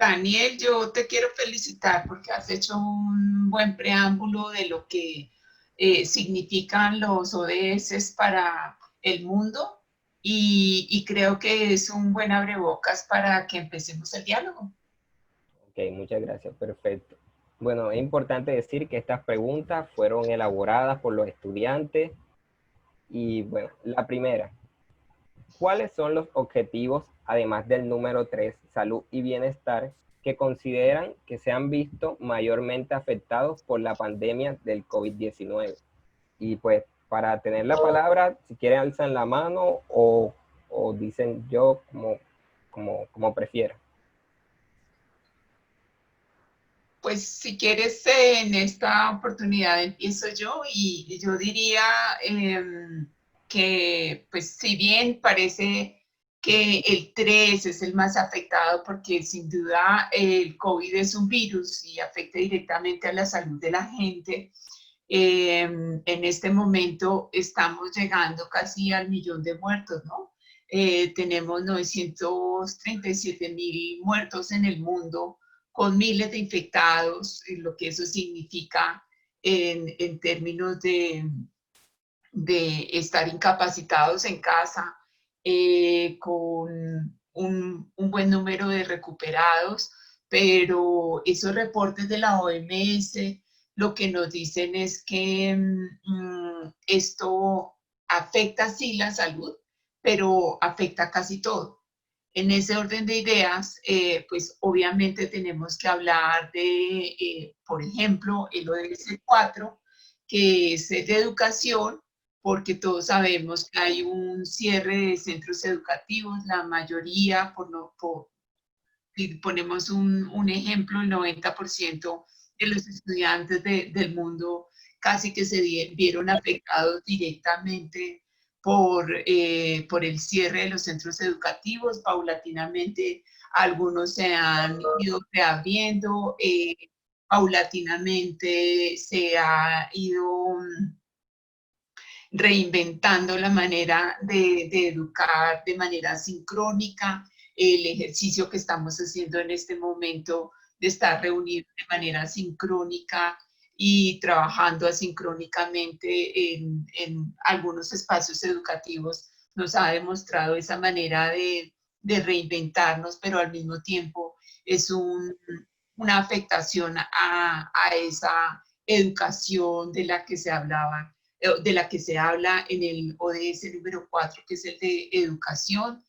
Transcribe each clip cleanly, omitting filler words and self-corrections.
Daniel, yo te quiero felicitar porque has hecho un buen preámbulo de lo que significan los ODS para el mundo y creo que es un buen abrebocas para que empecemos el diálogo. Ok, muchas gracias, perfecto. Bueno, es importante decir que estas preguntas fueron elaboradas por los estudiantes y bueno, la primera, ¿cuáles son los objetivos, además del número 3, salud y bienestar, que consideran que se han visto mayormente afectados por la pandemia del COVID-19? Y pues para tener la palabra, si quieren alzan la mano o dicen yo como prefieran. Pues si quieres, en esta oportunidad empiezo yo y yo diría que, pues si bien parece que el 3 es el más afectado porque sin duda el COVID es un virus y afecta directamente a la salud de la gente, en este momento estamos llegando casi al millón de muertos, ¿no? Tenemos 937.000 muertos en el mundo con miles de infectados, y lo que eso significa en términos de estar incapacitados en casa, con un buen número de recuperados, pero esos reportes de la OMS lo que nos dicen es que esto afecta sí la salud, pero afecta casi todo. En ese orden de ideas, pues obviamente tenemos que hablar de, por ejemplo, el ODS 4, que es de educación, porque todos sabemos que hay un cierre de centros educativos, la mayoría, si ponemos un ejemplo, el 90% de los estudiantes del mundo casi que se vieron afectados directamente por el cierre de los centros educativos. Paulatinamente, algunos se han ido reabriendo, paulatinamente se ha ido reinventando la manera de educar de manera sincrónica, el ejercicio que estamos haciendo en este momento de estar reunidos de manera sincrónica y trabajando asincrónicamente en algunos espacios educativos nos ha demostrado esa manera de reinventarnos, pero al mismo tiempo es una afectación a esa educación de la que se hablaba, de la que se habla en el ODS número 4, que es el de educación.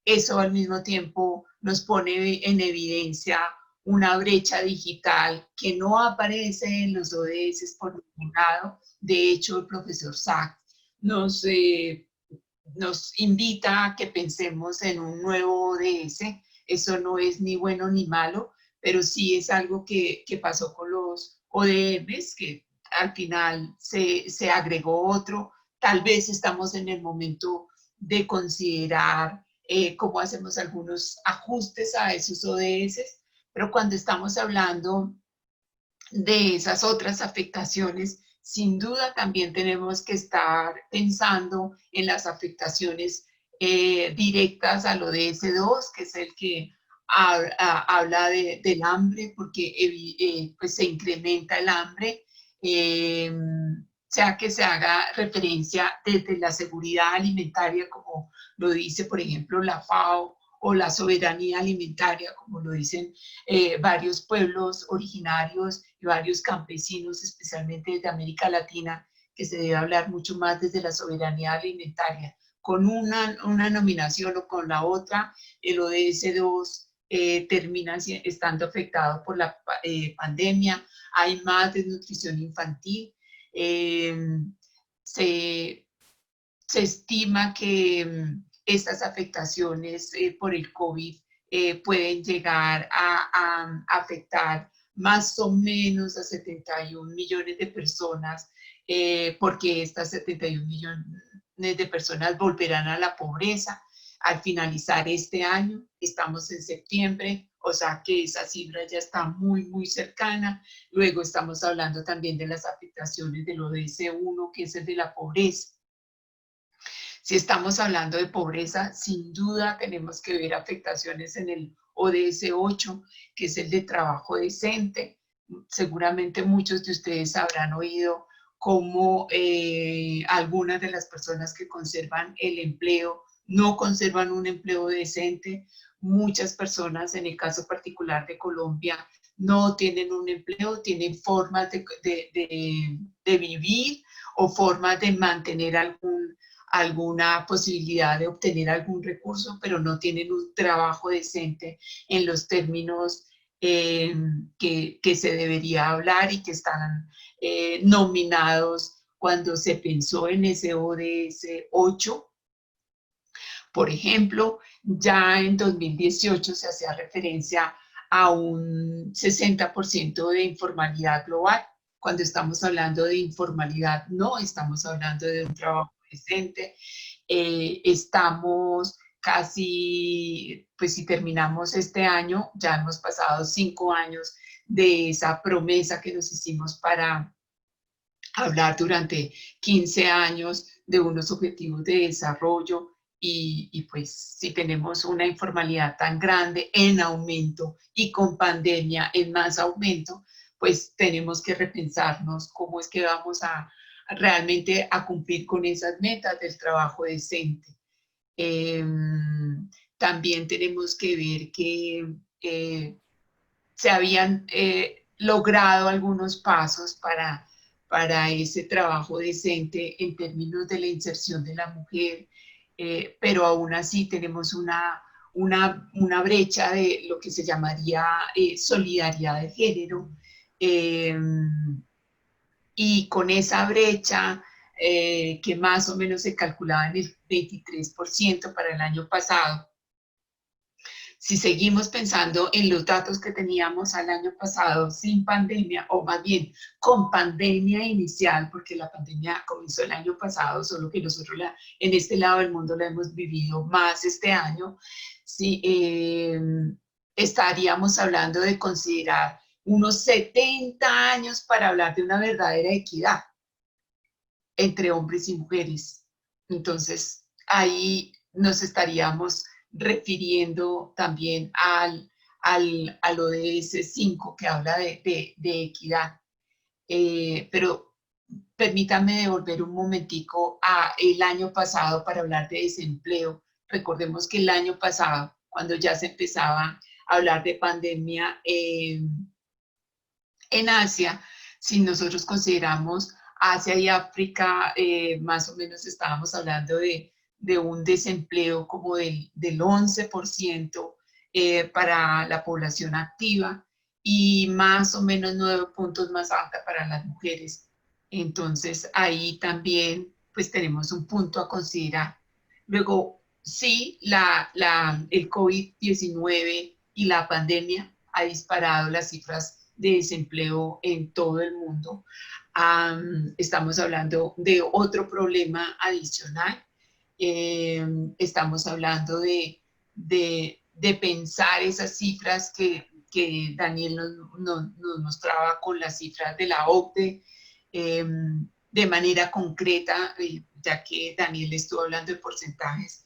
Eso al mismo tiempo nos pone en evidencia una brecha digital que no aparece en los ODS por ningún lado. De hecho, el profesor Sachs nos invita a que pensemos en un nuevo ODS. Eso no es ni bueno ni malo, pero sí es algo que pasó con los ODMs, que al final se agregó otro. Tal vez estamos en el momento de considerar cómo hacemos algunos ajustes a esos ODS, pero cuando estamos hablando de esas otras afectaciones, sin duda también tenemos que estar pensando en las afectaciones directas al ODS2, que es el que habla del hambre, porque pues se incrementa el hambre, sea que se haga referencia desde la seguridad alimentaria, como lo dice, por ejemplo, la FAO, o la soberanía alimentaria, como lo dicen varios pueblos originarios y varios campesinos, especialmente de América Latina, que se debe hablar mucho más desde la soberanía alimentaria. Con una nominación o con la otra, el ODS2 termina estando afectado por la pandemia, hay más desnutrición infantil, se, se estima que estas afectaciones por el COVID pueden llegar a afectar más o menos a 71 millones de personas, porque estas 71 millones de personas volverán a la pobreza al finalizar este año. Estamos en septiembre, o sea que esa cifra ya está muy, muy cercana. Luego estamos hablando también de las afectaciones del ODS 1, que es el de la pobreza. Si estamos hablando de pobreza, sin duda tenemos que ver afectaciones en el ODS 8, que es el de trabajo decente. Seguramente muchos de ustedes habrán oído cómo algunas de las personas que conservan el empleo no conservan un empleo decente. Muchas personas, en el caso particular de Colombia, no tienen un empleo, tienen formas de vivir o formas de mantener alguna posibilidad de obtener algún recurso, pero no tienen un trabajo decente en los términos que se debería hablar y que están nominados cuando se pensó en ese ODS 8. Por ejemplo, ya en 2018 se hacía referencia a un 60% de informalidad global. Cuando estamos hablando de informalidad, no estamos hablando de un trabajo decente. Estamos casi, pues si terminamos este año, ya hemos pasado 5 años de esa promesa que nos hicimos para hablar durante 15 años de unos objetivos de desarrollo y pues si tenemos una informalidad tan grande en aumento y con pandemia en más aumento, pues tenemos que repensarnos cómo es que vamos a realmente a cumplir con esas metas del trabajo decente. Eh, También tenemos que ver que se habían logrado algunos pasos para ese trabajo decente en términos de la inserción de la mujer, pero aún así tenemos una brecha de lo que se llamaría solidaridad de género. Eh, y con esa brecha que más o menos se calculaba en el 23% para el año pasado, si seguimos pensando en los datos que teníamos al año pasado sin pandemia, o más bien con pandemia inicial, porque la pandemia comenzó el año pasado, solo que nosotros en este lado del mundo la hemos vivido más este año, sí, estaríamos hablando de considerar unos 70 años para hablar de una verdadera equidad entre hombres y mujeres. Entonces, ahí nos estaríamos refiriendo también al ODS 5 que habla de equidad. Pero permítame devolver un momentico a el año pasado para hablar de desempleo. Recordemos que el año pasado, cuando ya se empezaba a hablar de pandemia en Asia, si nosotros consideramos Asia y África, más o menos estábamos hablando de un desempleo como del 11% para la población activa y más o menos 9 puntos más alta para las mujeres. Entonces ahí también pues tenemos un punto a considerar. Luego, sí, el COVID-19 y la pandemia ha disparado las cifras de desempleo en todo el mundo. Estamos hablando de otro problema adicional. Estamos hablando de pensar esas cifras que Daniel nos mostraba con las cifras de la OCDE de manera concreta, ya que Daniel estuvo hablando de porcentajes.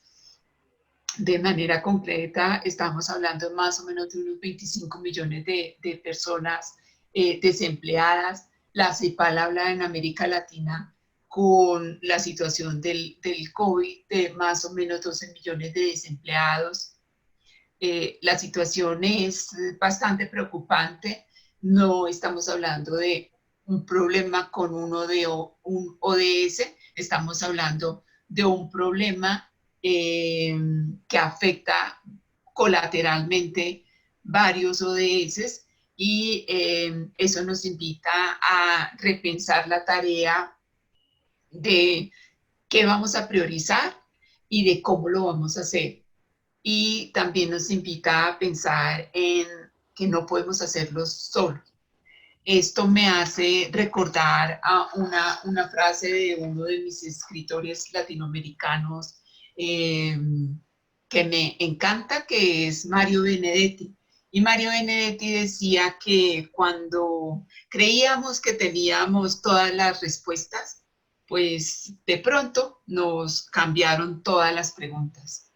De manera concreta, estamos hablando más o menos de unos 25 millones de personas desempleadas. La CEPAL habla en América Latina con la situación del COVID de más o menos 12 millones de desempleados. La situación es bastante preocupante. No estamos hablando de un problema con un ODS, estamos hablando de un problema que afecta colateralmente varios ODS y eso nos invita a repensar la tarea de qué vamos a priorizar y de cómo lo vamos a hacer. Y también nos invita a pensar en que no podemos hacerlo solos. Esto me hace recordar a una frase de uno de mis escritores latinoamericanos que me encanta, que es Mario Benedetti. Y Mario Benedetti decía que cuando creíamos que teníamos todas las respuestas, pues de pronto nos cambiaron todas las preguntas.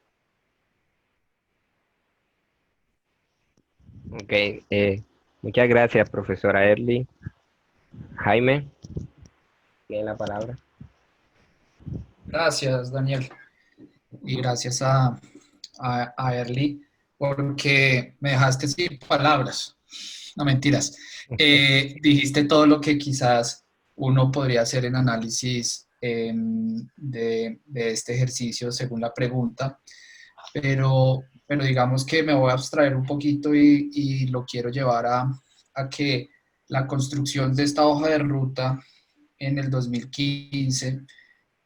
Ok, muchas gracias, profesora Erly. Jaime, tiene la palabra. Gracias, Daniel, y gracias a Erly, porque me dejaste sin palabras. No, mentiras. Dijiste todo lo que quizás uno podría hacer en análisis de este ejercicio según la pregunta, pero digamos que me voy a abstraer un poquito y lo quiero llevar a que la construcción de esta hoja de ruta en el 2015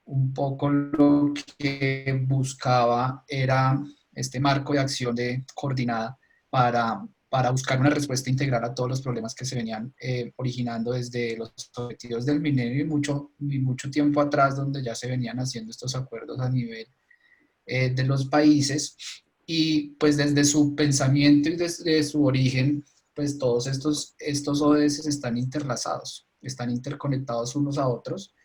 un poco lo que buscaba era este marco de acción coordinada para buscar una respuesta integral a todos los problemas que se venían originando desde los objetivos del milenio y mucho tiempo atrás, donde ya se venían haciendo estos acuerdos a nivel de los países. Y pues desde su pensamiento y desde su origen, pues todos estos ODS están interlazados, están interconectados unos a otros,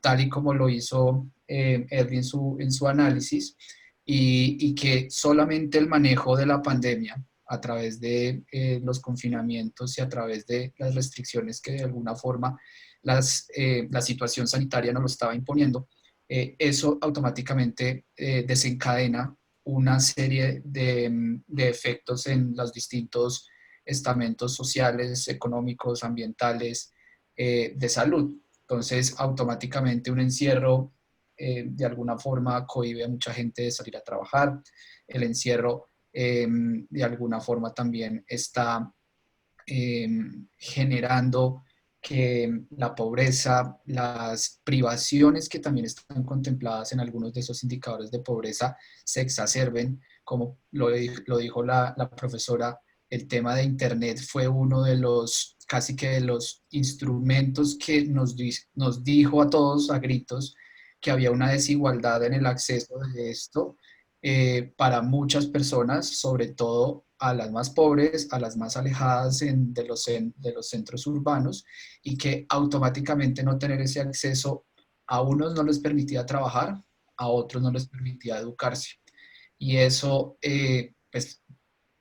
tal y como lo hizo Erwin en su análisis, y que solamente el manejo de la pandemia a través de los confinamientos y a través de las restricciones que de alguna forma la situación sanitaria nos lo estaba imponiendo, eso automáticamente desencadena una serie de efectos en los distintos estamentos sociales, económicos, ambientales, de salud. Entonces, automáticamente un encierro de alguna forma cohíbe a mucha gente de salir a trabajar. El encierro de alguna forma también está generando que la pobreza, las privaciones que también están contempladas en algunos de esos indicadores de pobreza se exacerben, como lo dijo la profesora. El tema de Internet fue uno de los, casi que de los instrumentos que nos dijo a todos a gritos que había una desigualdad en el acceso de esto para muchas personas, sobre todo a las más pobres, a las más alejadas de los centros urbanos, y que automáticamente no tener ese acceso a unos no les permitía trabajar, a otros no les permitía educarse. Y eso, pues,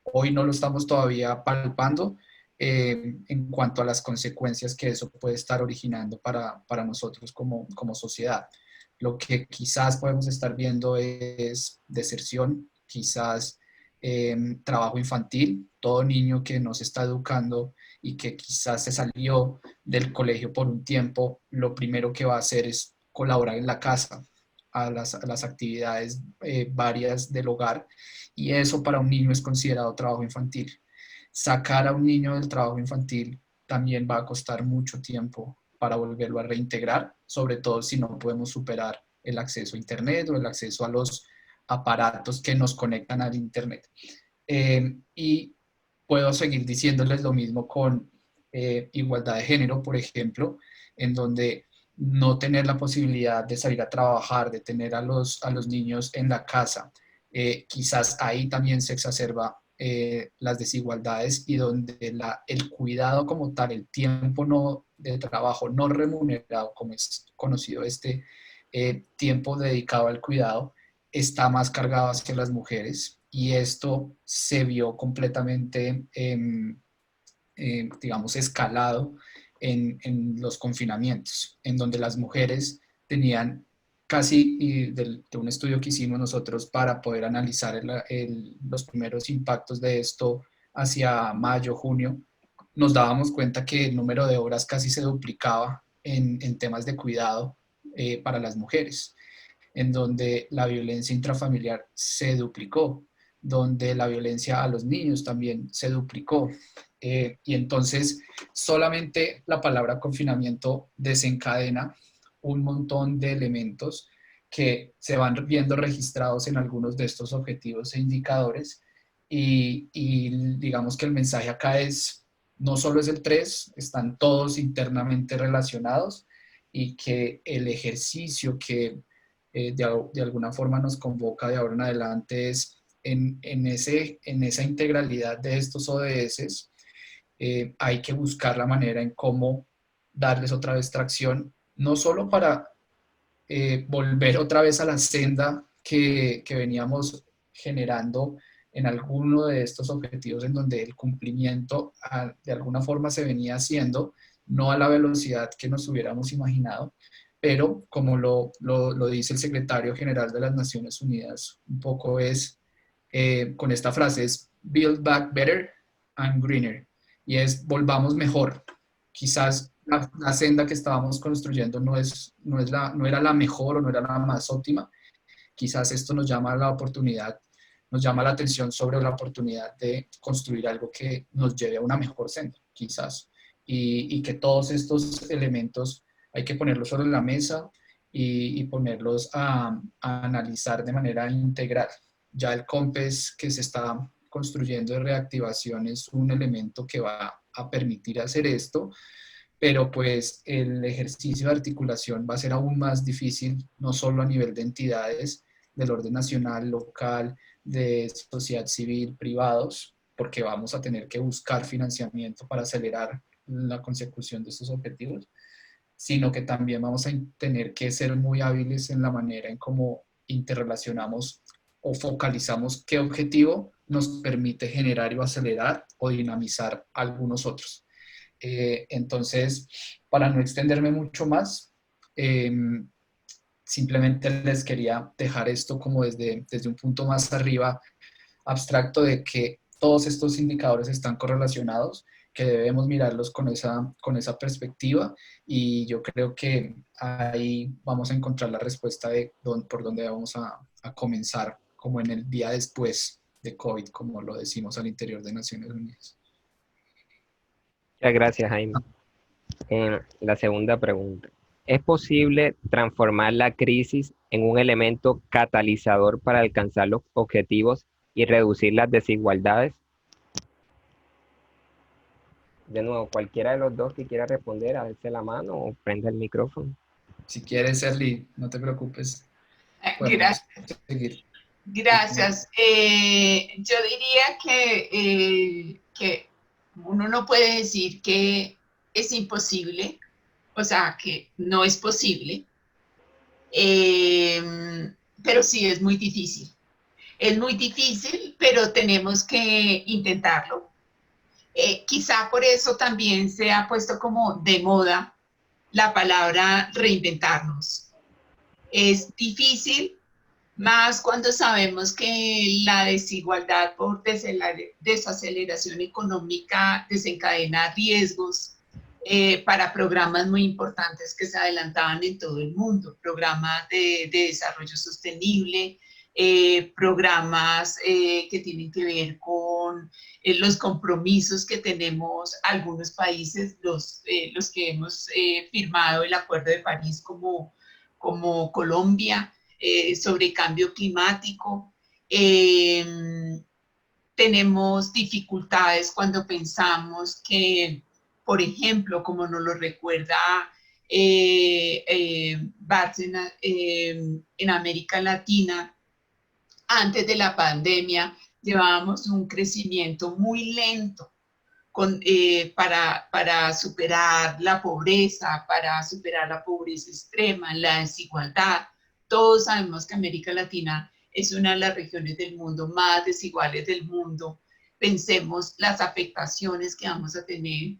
hoy no lo estamos todavía palpando en cuanto a las consecuencias que eso puede estar originando para nosotros como sociedad. Lo que quizás podemos estar viendo es deserción, quizás trabajo infantil, todo niño que no se está educando y que quizás se salió del colegio por un tiempo, lo primero que va a hacer es colaborar en la casa, a las actividades varias del hogar, y eso para un niño es considerado trabajo infantil. Sacar a un niño del trabajo infantil también va a costar mucho tiempo para volverlo a reintegrar, sobre todo si no podemos superar el acceso a Internet o el acceso a los aparatos que nos conectan al Internet. Y puedo seguir diciéndoles lo mismo con igualdad de género, por ejemplo, en donde no tener la posibilidad de salir a trabajar, de tener a los niños en la casa, quizás ahí también se exacerba las desigualdades, y donde el cuidado como tal, el tiempo no, de trabajo no remunerado, como es conocido este tiempo dedicado al cuidado, está más cargado hacia las mujeres, y esto se vio completamente, digamos, escalado en los confinamientos, en donde las mujeres tenían casi, de un estudio que hicimos nosotros para poder analizar los primeros impactos de esto hacia mayo, junio, nos dábamos cuenta que el número de horas casi se duplicaba en temas de cuidado para las mujeres, en donde la violencia intrafamiliar se duplicó, donde la violencia a los niños también se duplicó. Y entonces solamente la palabra confinamiento desencadena un montón de elementos que se van viendo registrados en algunos de estos objetivos e indicadores. Y digamos que el mensaje acá es, no solo es el 3, están todos internamente relacionados, y que el ejercicio que de alguna forma nos convoca de ahora en adelante es en esa integralidad de estos ODS. Hay que buscar la manera en cómo darles otra vez tracción, no solo para volver otra vez a la senda que veníamos generando en alguno de estos objetivos en donde el cumplimiento de alguna forma se venía haciendo, no a la velocidad que nos hubiéramos imaginado, pero como lo dice el secretario general de las Naciones Unidas, un poco es, con esta frase, es Build Back Better and Greener, y es volvamos mejor. Quizás la senda que estábamos construyendo no era la mejor o no era la más óptima. Quizás esto nos llama a la oportunidad, nos llama la atención sobre la oportunidad de construir algo que nos lleve a una mejor senda, quizás. Y que todos estos elementos hay que ponerlos sobre la mesa y ponerlos a analizar de manera integral. Ya el COMPES que se está construyendo de reactivación es un elemento que va a permitir hacer esto, pero pues el ejercicio de articulación va a ser aún más difícil, no solo a nivel de entidades del orden nacional, local, de sociedad civil, privados, porque vamos a tener que buscar financiamiento para acelerar la consecución de estos objetivos, sino que también vamos a tener que ser muy hábiles en la manera en cómo interrelacionamos o focalizamos qué objetivo nos permite generar o acelerar o dinamizar algunos otros. Entonces, para no extenderme mucho más, simplemente les quería dejar esto como desde un punto más arriba, abstracto, de que todos estos indicadores están correlacionados, que debemos mirarlos con esa perspectiva, y yo creo que ahí vamos a encontrar la respuesta de por dónde vamos a comenzar, como en el día después de COVID, como lo decimos al interior de Naciones Unidas. Muchas gracias, Jaime. La segunda pregunta. ¿Es posible transformar la crisis en un elemento catalizador para alcanzar los objetivos y reducir las desigualdades? De nuevo, cualquiera de los dos que quiera responder, alce la mano o prenda el micrófono. Si quieres, Erly, no te preocupes. Gracias. Seguir. Gracias. Yo diría que uno no puede decir que es imposible, o sea, que no es posible, pero sí es muy difícil. Es muy difícil, pero tenemos que intentarlo. Quizá por eso también se ha puesto como de moda la palabra reinventarnos. Es difícil, más cuando sabemos que la desigualdad por desaceleración económica desencadena riesgos para programas muy importantes que se adelantaban en todo el mundo, programas de desarrollo sostenible, programas que tienen que ver con los compromisos que tenemos algunos países, los que hemos firmado el Acuerdo de París como Colombia, sobre cambio climático. Tenemos dificultades cuando pensamos que, por ejemplo, como nos lo recuerda Bárcena, en América Latina, antes de la pandemia, llevábamos un crecimiento muy lento para superar la pobreza extrema, la desigualdad. Todos sabemos que América Latina es una de las regiones del mundo más desiguales del mundo. Pensemos las afectaciones que vamos a tener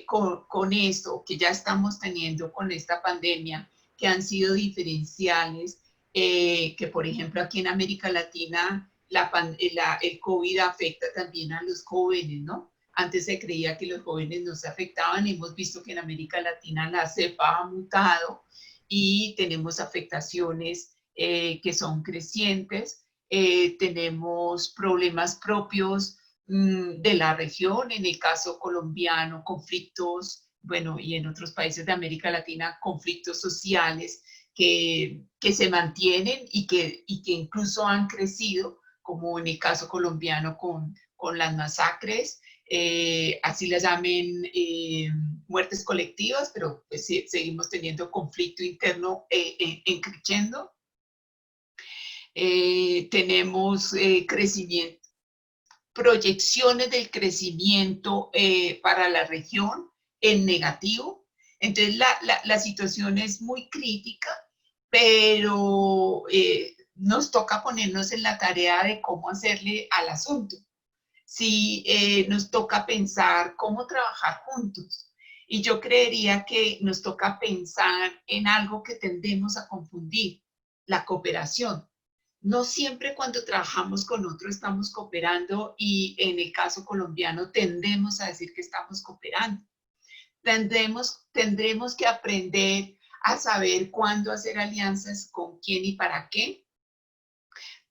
con esto, que ya estamos teniendo con esta pandemia, que han sido diferenciales, que por ejemplo aquí en América Latina el COVID afecta también a los jóvenes, ¿no? Antes se creía que los jóvenes no se afectaban. Hemos visto que en América Latina la cepa ha mutado y tenemos afectaciones que son crecientes. Tenemos problemas propios de la región, en el caso colombiano, conflictos, bueno, y en otros países de América Latina, conflictos sociales que se mantienen y que incluso han crecido, como en el caso colombiano con las masacres, así las llamen muertes colectivas, pero pues, seguimos teniendo conflicto interno en creciendo. Tenemos crecimiento, proyecciones del crecimiento para la región en negativo. Entonces la situación es muy crítica, pero nos toca ponernos en la tarea de cómo hacerle al asunto. Si nos toca pensar cómo trabajar juntos. Y yo creería que nos toca pensar en algo que tendemos a confundir, la cooperación. No siempre cuando trabajamos con otro estamos cooperando y en el caso colombiano tendemos a decir que estamos cooperando. Tendremos que aprender a saber cuándo hacer alianzas, con quién y para qué.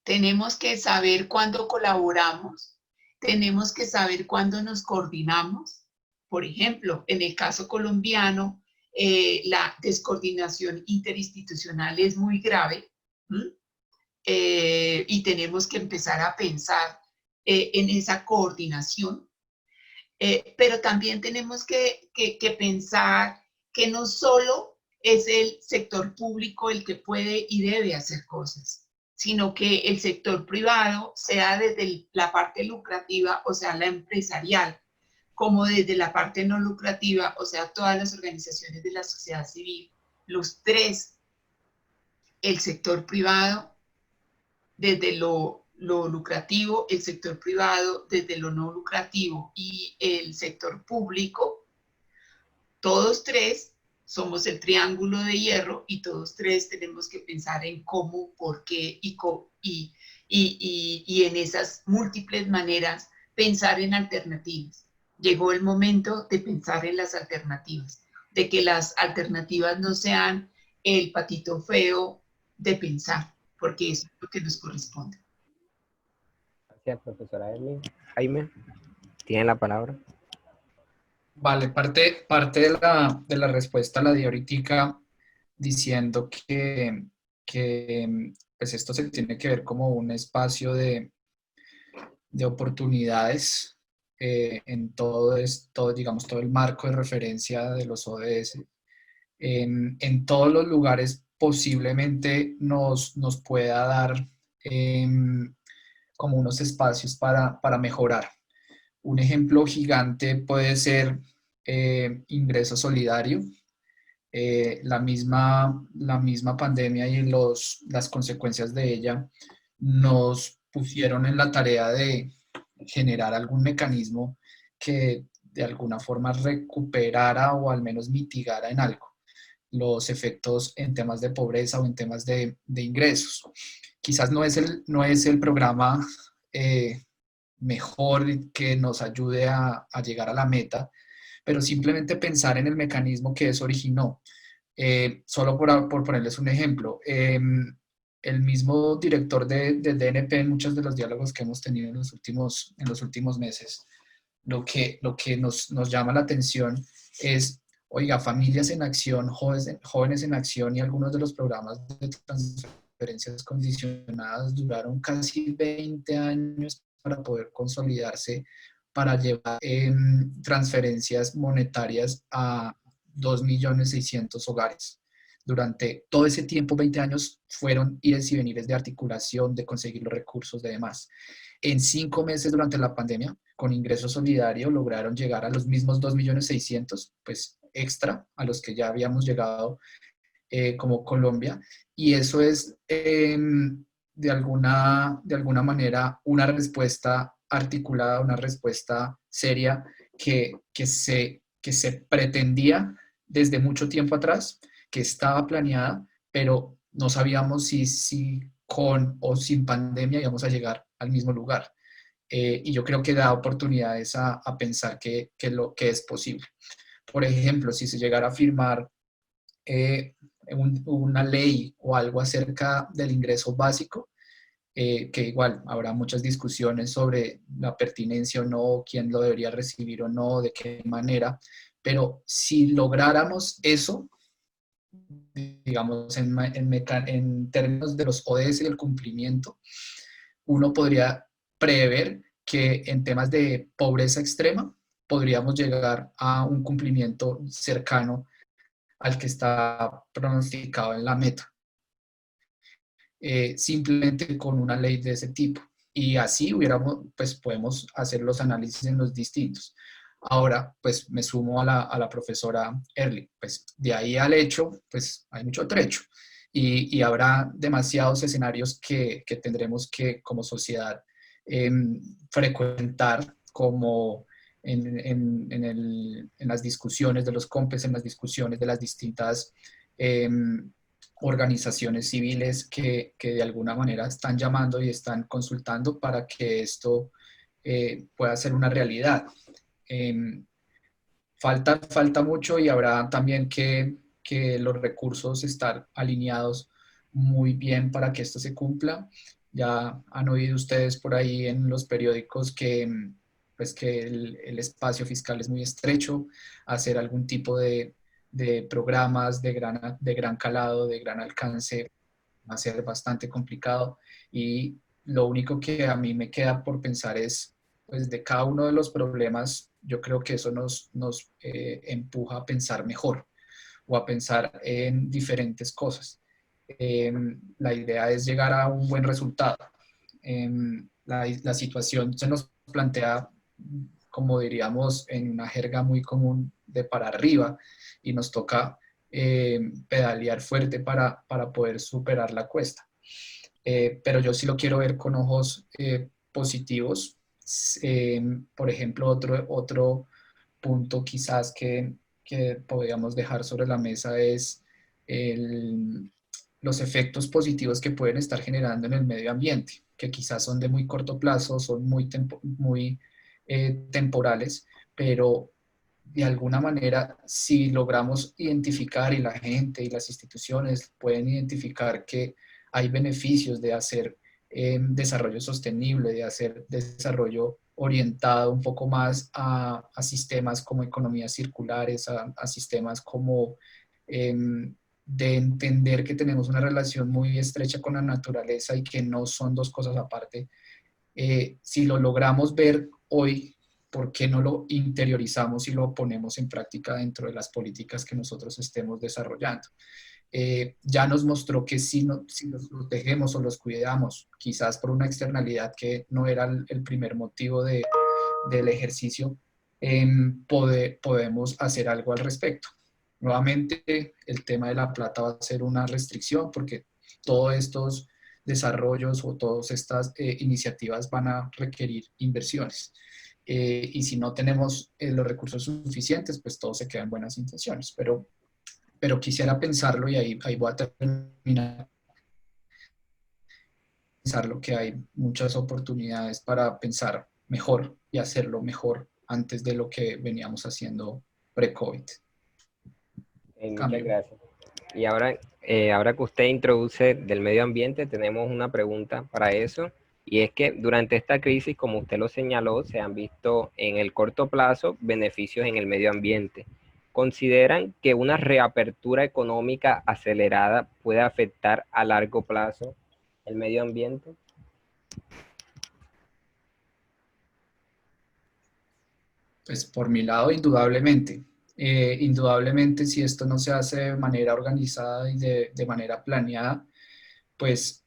Tenemos que saber cuándo colaboramos. Tenemos que saber cuándo nos coordinamos. Por ejemplo, en el caso colombiano, la descoordinación interinstitucional es muy grave. Y tenemos que empezar a pensar en esa coordinación. Pero también tenemos que pensar que no solo es el sector público el que puede y debe hacer cosas, sino que el sector privado, sea desde la parte lucrativa, o sea, la empresarial, como desde la parte no lucrativa, o sea, todas las organizaciones de la sociedad civil, los tres, el sector privado desde lo lucrativo, el sector privado desde lo no lucrativo y el sector público, todos tres somos el triángulo de hierro y todos tres tenemos que pensar en cómo, por qué y en esas múltiples maneras pensar en alternativas. Llegó el momento de pensar en las alternativas, de que las alternativas no sean el patito feo de pensar, porque eso es lo que nos corresponde. Gracias, profesora Erling. Jaime, tiene la palabra. Vale, parte de la respuesta la di ahorita diciendo que pues esto se tiene que ver como un espacio de oportunidades en todo, digamos, todo el marco de referencia de los ODS. En todos los lugares posiblemente nos pueda dar como unos espacios para mejorar. Un ejemplo gigante puede ser ingreso solidario. La misma pandemia y las consecuencias de ella nos pusieron en la tarea de generar algún mecanismo que de alguna forma recuperara o al menos mitigara en algo los efectos en temas de pobreza o en temas de ingresos. Quizás no es el programa mejor que nos ayude a llegar a la meta, pero simplemente pensar en el mecanismo que eso originó. Solo por ponerles un ejemplo, el mismo director de DNP en muchos de los diálogos que hemos tenido en los últimos meses, lo que nos llama la atención es, oiga, familias en acción, jóvenes en acción y algunos de los programas de transferencias condicionadas duraron casi 20 años para poder consolidarse, para llevar transferencias monetarias a 2.600.000 hogares. Durante todo ese tiempo, 20 años, fueron ires y venires de articulación, de conseguir los recursos, de demás. En 5 meses durante la pandemia, con ingreso solidario, lograron llegar a los mismos 2.600.000, pues extra a los que ya habíamos llegado como Colombia. Y eso es, de alguna manera, una respuesta articulada, una respuesta seria que se pretendía desde mucho tiempo atrás, que estaba planeada, pero no sabíamos si con o sin pandemia íbamos a llegar al mismo lugar. Y yo creo que da oportunidades a pensar que es posible. Por ejemplo, si se llegara a firmar una ley o algo acerca del ingreso básico, que igual habrá muchas discusiones sobre la pertinencia o no, quién lo debería recibir o no, de qué manera, pero si lográramos eso, digamos, en términos de los ODS y el cumplimiento, uno podría prever que en temas de pobreza extrema podríamos llegar a un cumplimiento cercano al que está pronosticado en la meta. Simplemente con una ley de ese tipo. Y así pues podemos hacer los análisis en los distintos. Ahora, pues me sumo a la profesora Erling. Pues de ahí al hecho, pues hay mucho trecho. y habrá demasiados escenarios que tendremos que como sociedad frecuentar, como en las discusiones de los COMPES, en las discusiones de las distintas organizaciones civiles que de alguna manera están llamando y están consultando para que esto pueda ser una realidad. Falta mucho y habrá también que los recursos estar alineados muy bien para que esto se cumpla. Ya han oído ustedes por ahí en los periódicos pues que el espacio fiscal es muy estrecho, hacer algún tipo de programas de gran calado, de gran alcance, va a ser bastante complicado y lo único que a mí me queda por pensar es, pues de cada uno de los problemas, yo creo que eso nos empuja a pensar mejor o a pensar en diferentes cosas. La idea es llegar a un buen resultado. La situación se nos plantea, como diríamos, en una jerga muy común de para arriba y nos toca pedalear fuerte para poder superar la cuesta. Pero yo sí lo quiero ver con ojos positivos. Por ejemplo, otro punto quizás que podríamos dejar sobre la mesa es los efectos positivos que pueden estar generando en el medio ambiente, que quizás son de muy corto plazo, son muy temporales, pero de alguna manera, si logramos identificar y la gente y las instituciones pueden identificar que hay beneficios de hacer desarrollo sostenible, de hacer desarrollo orientado un poco más a sistemas como economías circulares, a sistemas como de entender que tenemos una relación muy estrecha con la naturaleza y que no son dos cosas aparte. Si lo logramos ver hoy, ¿por qué no lo interiorizamos y lo ponemos en práctica dentro de las políticas que nosotros estemos desarrollando? Ya nos mostró que si los protegemos o los cuidamos, quizás por una externalidad que no era el primer motivo del ejercicio, podemos hacer algo al respecto. Nuevamente, el tema de la plata va a ser una restricción porque todos estos desarrollos o todas estas iniciativas van a requerir inversiones. Y si no tenemos los recursos suficientes, pues todo se queda en buenas intenciones. Pero quisiera pensarlo y ahí voy a terminar. Pensarlo que hay muchas oportunidades para pensar mejor y hacerlo mejor antes de lo que veníamos haciendo pre-COVID. Muchas gracias. Y ahora que usted introduce del medio ambiente, tenemos una pregunta para eso. Y es que durante esta crisis, como usted lo señaló, se han visto en el corto plazo beneficios en el medio ambiente. ¿Consideran que una reapertura económica acelerada puede afectar a largo plazo el medio ambiente? Pues por mi lado, indudablemente. Indudablemente, si esto no se hace de manera organizada y de manera planeada, pues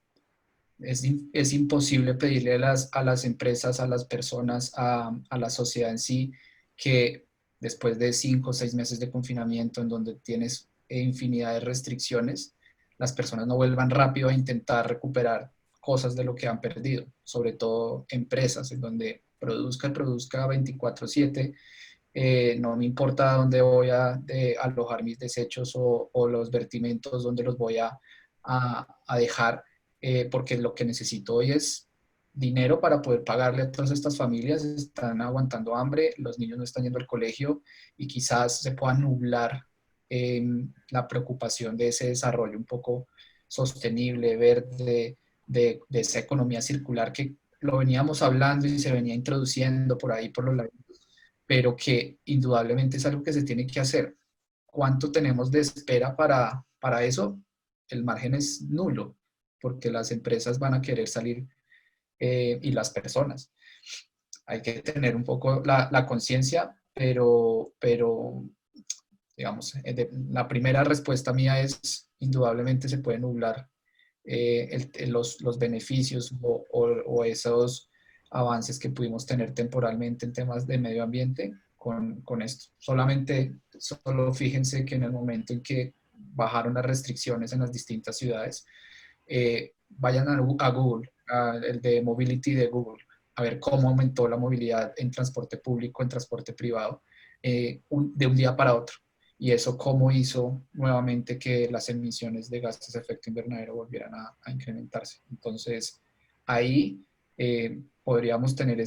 es imposible pedirle a las empresas, a las personas, a la sociedad en sí, que después de 5 o 6 meses de confinamiento en donde tienes infinidad de restricciones, las personas no vuelvan rápido a intentar recuperar cosas de lo que han perdido, sobre todo empresas en donde produzca 24/7, no me importa dónde voy a alojar mis desechos o los vertimentos, dónde los voy a dejar, porque lo que necesito hoy es dinero para poder pagarle a todas estas familias. Están aguantando hambre, los niños no están yendo al colegio y quizás se pueda nublar la preocupación de ese desarrollo un poco sostenible, verde, de esa economía circular que lo veníamos hablando y se venía introduciendo por ahí por los lados, pero que indudablemente es algo que se tiene que hacer. ¿Cuánto tenemos de espera para eso? El margen es nulo, porque las empresas van a querer salir y las personas. Hay que tener un poco la conciencia, pero digamos, la primera respuesta mía es, indudablemente se puede nublar los beneficios o esos avances que pudimos tener temporalmente en temas de medio ambiente con esto. Solo fíjense que en el momento en que bajaron las restricciones en las distintas ciudades, vayan a Google, el de Mobility de Google, a ver cómo aumentó la movilidad en transporte público, en transporte privado, de un día para otro. Y eso cómo hizo nuevamente que las emisiones de gases de efecto invernadero volvieran a incrementarse. Entonces, ahí podríamos tener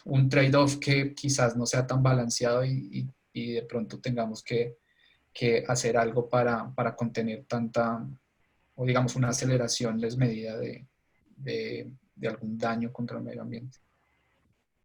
un trade-off que quizás no sea tan balanceado y de pronto tengamos que hacer algo para contener tanta, o digamos, una aceleración desmedida de algún daño contra el medio ambiente.